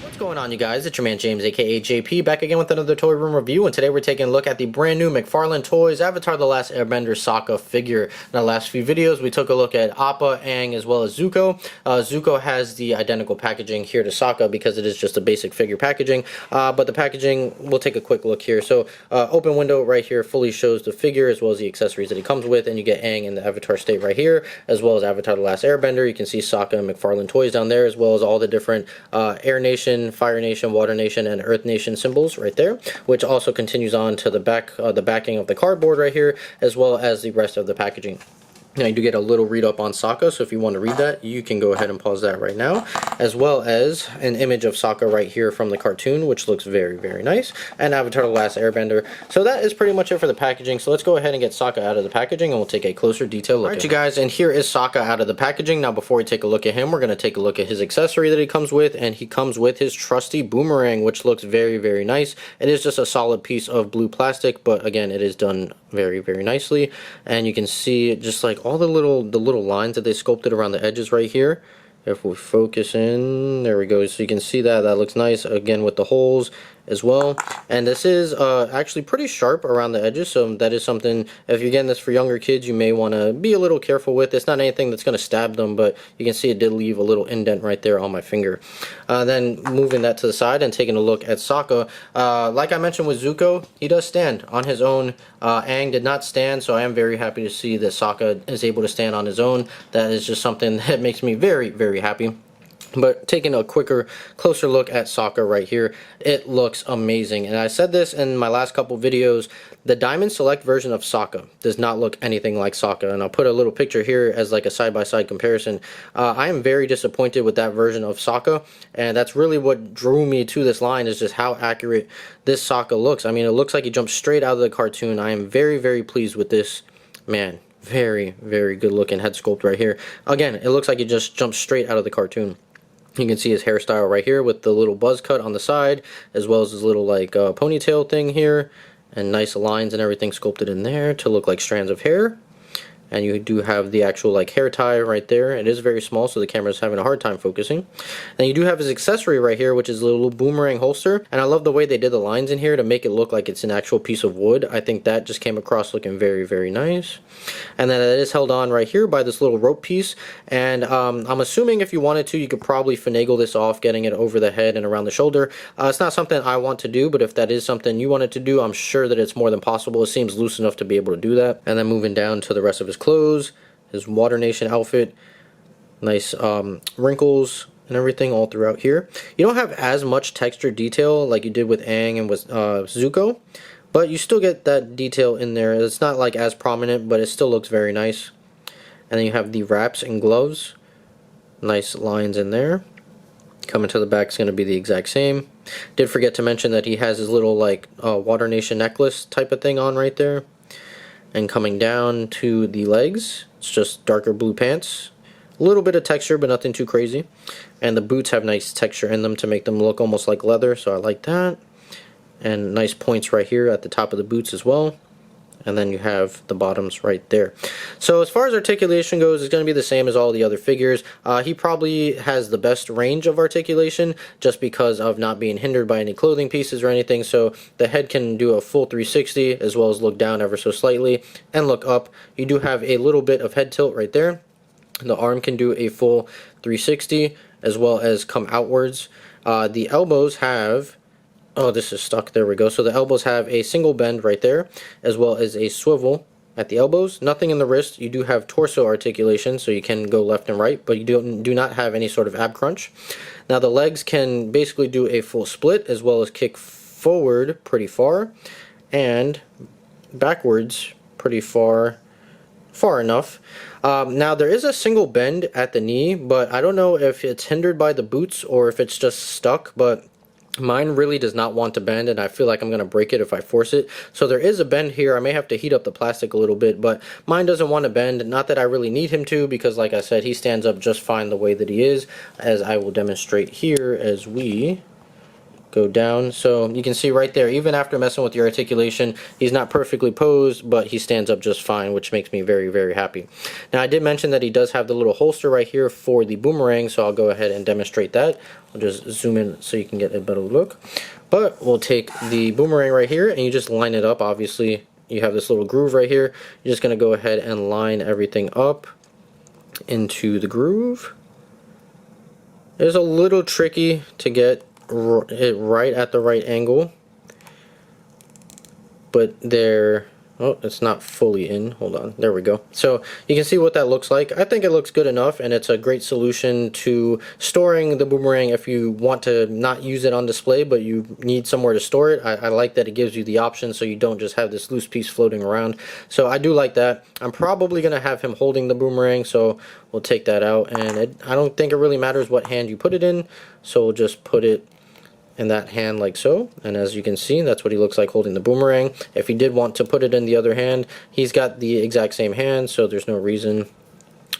What's going on, you guys? It's your man James, aka JP, back again with another toy room review, and today we're taking a look at the brand new McFarlane Toys Avatar: The Last Airbender Sokka figure. In the last few videos, we took a look at Appa, Aang, as well as Zuko. Zuko has the identical packaging here to Sokka because it is just a basic figure packaging, but the packaging, we'll take a quick look here. So, open window right here fully shows the figure as well as the accessories that he comes with, and you get Aang in the Avatar state right here, as well as Avatar: The Last Airbender. You can see Sokka and McFarlane Toys down there, as well as all the different Air Nation, Fire Nation, Water Nation, and Earth Nation symbols right there, which also continues on to the back, the backing of the cardboard right here, as well as the rest of the packaging. Now, you do get a little read up on Sokka, so if you want to read that, you can go ahead and pause that right now, as well as an image of Sokka right here from the cartoon, which looks very, very nice, and Avatar: The Last Airbender. So that is pretty much it for the packaging, so let's go ahead and get Sokka out of the packaging, and we'll take a closer detail look. Alright, you guys, and here is Sokka out of the packaging. Now, before we take a look at him, we're going to take a look at his accessory that he comes with, and he comes with his trusty boomerang, which looks very, very nice. It is just a solid piece of blue plastic, but again, it is done very, very nicely, and you can see just like all the little lines that they sculpted around the edges right here. If we focus in, there we go, so you can see that looks nice again with the holes as well. And this is actually pretty sharp around the edges, so that is something, if you're getting this for younger kids, you may want to be a little careful with. It's not anything that's going to stab them, but you can see it did leave a little indent right there on my finger. Then moving that to the side and taking a look at Sokka, like I mentioned with Zuko, he does stand on his own. Aang did not stand, so I am very happy to see that Sokka is able to stand on his own. That is just something that makes me very, very happy. But taking a closer look at Sokka right here, it looks amazing. And I said this in my last couple videos, the Diamond Select version of Sokka does not look anything like Sokka. And I'll put a little picture here as like a side-by-side comparison. I am very disappointed with that version of Sokka. And that's really what drew me to this line, is just how accurate this Sokka looks. I mean, it looks like he jumped straight out of the cartoon. I am very, very pleased with this, man. Very, very good looking head sculpt right here. Again, it looks like he just jumped straight out of the cartoon. You can see his hairstyle right here with the little buzz cut on the side, as well as his little like ponytail thing here, and nice lines and everything sculpted in there to look like strands of hair. And you do have the actual like hair tie right there. It is very small, so the camera's having a hard time focusing. Then you do have his accessory right here, which is a little boomerang holster. And I love the way they did the lines in here to make it look like it's an actual piece of wood. I think that just came across looking very, very nice. And then it is held on right here by this little rope piece. And I'm assuming if you wanted to, you could probably finagle this off, getting it over the head and around the shoulder. It's not something I want to do, but if that is something you wanted to do, I'm sure that it's more than possible. It seems loose enough to be able to do that. And then moving down to the rest of his clothes, his Water Nation outfit, nice wrinkles and everything all throughout here. You don't have as much texture detail like you did with Aang and with Zuko, but you still get that detail in there. It's not like as prominent, but it still looks very nice. And then you have the wraps and gloves, nice lines in there. Coming to the back is going to be the exact same. Did forget to mention that he has his little like Water Nation necklace type of thing on right there. And coming down to the legs, it's just darker blue pants. A little bit of texture, but nothing too crazy. And the boots have nice texture in them to make them look almost like leather, so I like that. And nice points right here at the top of the boots as well. And then you have the bottoms right there. So as far as articulation goes, it's going to be the same as all the other figures. He probably has the best range of articulation just because of not being hindered by any clothing pieces or anything. So the head can do a full 360 as well as look down ever so slightly and look up. You do have a little bit of head tilt right there. The arm can do a full 360 as well as come outwards. The elbows have... Oh, this is stuck. There we go. So the elbows have a single bend right there, as well as a swivel at the elbows. Nothing in the wrist. You do have torso articulation, so you can go left and right, but you do not have any sort of ab crunch. Now the legs can basically do a full split, as well as kick forward pretty far, and backwards pretty far enough. Now there is a single bend at the knee, but I don't know if it's hindered by the boots or if it's just stuck, but mine really does not want to bend, and I feel like I'm going to break it if I force it. So there is a bend here. I may have to heat up the plastic a little bit, but mine doesn't want to bend. Not that I really need him to, because like I said, he stands up just fine the way that he is, as I will demonstrate here as we go down. So you can see right there, even after messing with the articulation, he's not perfectly posed, but he stands up just fine, which makes me very, very happy. Now, I did mention that he does have the little holster right here for the boomerang, so I'll go ahead and demonstrate that. I'll just zoom in so you can get a better look. But we'll take the boomerang right here, and you just line it up. Obviously, you have this little groove right here. You're just going to go ahead and line everything up into the groove. It's a little tricky to get it right at the right angle, but there, oh, it's not fully in. Hold on, there we go. So you can see what that looks like. I think it looks good enough, and it's a great solution to storing the boomerang if you want to not use it on display, but you need somewhere to store it. I like that it gives you the option so you don't just have this loose piece floating around. So I do like that. I'm probably going to have him holding the boomerang, so we'll take that out, and I don't think it really matters what hand you put it in, so we'll just put it in that hand like so, and as you can see, that's what he looks like holding the boomerang. If he did want to put it in the other hand, he's got the exact same hand, so there's no reason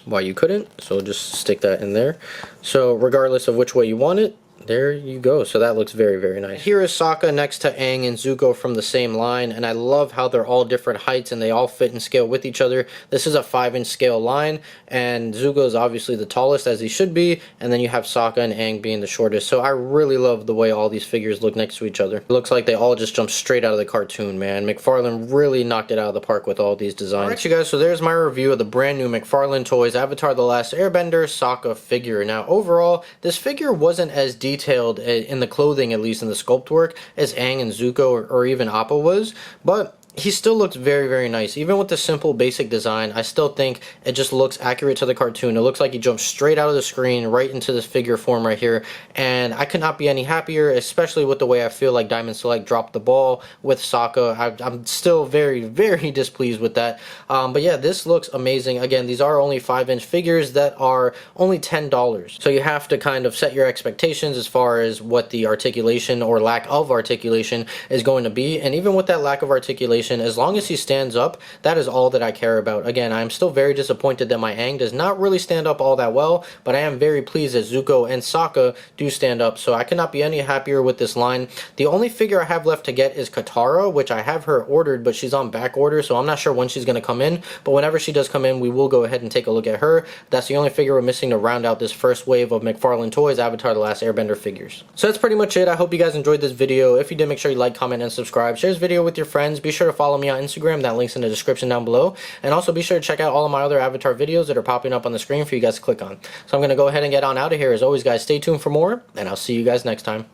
why you couldn't, so just stick that in there. So regardless of which way you want it, there you go. So that looks very, very nice. Here is Sokka next to Aang and Zuko from the same line, and I love how they're all different heights and they all fit in scale with each other. This is a 5-inch scale line, and Zuko is obviously the tallest, as he should be, and then you have Sokka and Aang being the shortest. So I really love the way all these figures look next to each other. It looks like they all just jumped straight out of the cartoon, man. McFarlane really knocked it out of the park with all these designs. Alright, you guys, so there's my review of the brand new McFarlane Toys Avatar: The Last Airbender Sokka figure. Now, overall, this figure wasn't as detailed in the clothing, at least in the sculpt work, as Aang and Zuko or even Appa was, but he still looks very, very nice. Even with the simple basic design, I still think it just looks accurate to the cartoon. It looks like he jumped straight out of the screen right into this figure form right here, and I could not be any happier, especially with the way I feel like Diamond Select dropped the ball with Sokka. I'm still very, very displeased with that. But yeah, this looks amazing. Again, these are only 5-inch figures that are only $10. So you have to kind of set your expectations as far as what the articulation or lack of articulation is going to be. And even with that lack of articulation, as long as he stands up, that is all that I care about. Again, I'm still very disappointed that my Aang does not really stand up all that well, but I am very pleased that Zuko and Sokka do stand up, so I could not be any happier with this line. The only figure I have left to get is Katara, which I have her ordered, but she's on back order, so I'm not sure when she's going to come in, but whenever she does come in, we will go ahead and take a look at her. That's the only figure we're missing to round out this first wave of McFarlane Toys Avatar: The Last Airbender figures. So that's pretty much it. I hope you guys enjoyed this video. If you did, make sure you like, comment, and subscribe. Share this video with your friends. Be sure to follow me on Instagram. That link's in the description down below. And also be sure to check out all of my other Avatar videos that are popping up on the screen for you guys to click on. So I'm going to go ahead and get on out of here. As always, guys, stay tuned for more, and I'll see you guys next time.